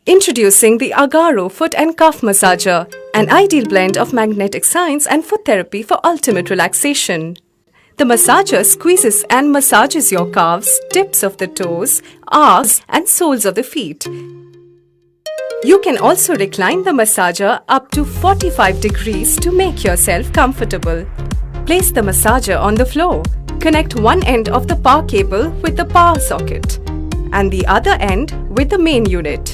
Introducing the AGARO Foot and Calf Massager, an ideal blend of magnetic science and foot therapy for ultimate relaxation. The massager squeezes and massages your calves, tips of the toes, arcs and soles of the feet. You can also recline the massager up to 45 degrees to make yourself comfortable. Place the massager on the floor. Connect one end of the power cable with the power socket and the other end with the main unit.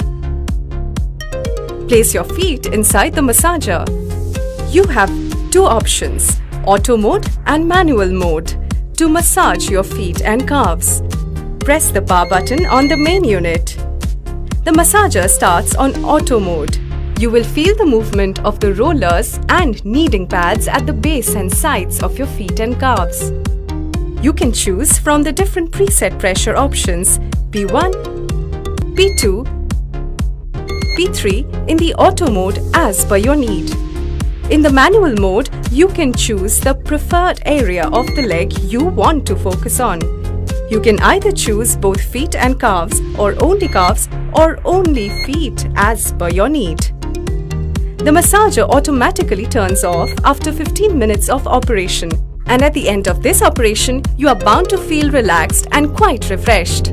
Place your feet inside the massager. You have two options, auto mode and manual mode, to massage your feet and calves. Press the power button on the main unit. The massager starts on auto mode. You will feel the movement of the rollers and kneading pads at the base and sides of your feet and calves. You can choose from the different preset pressure options P1, P2, P3 in the auto mode as per your need. In the manual mode, you can choose the preferred area of the leg you want to focus on. You can either choose both feet and calves or only feet as per your need. The massager automatically turns off after 15 minutes of operation, and at the end of this operation, you are bound to feel relaxed and quite refreshed.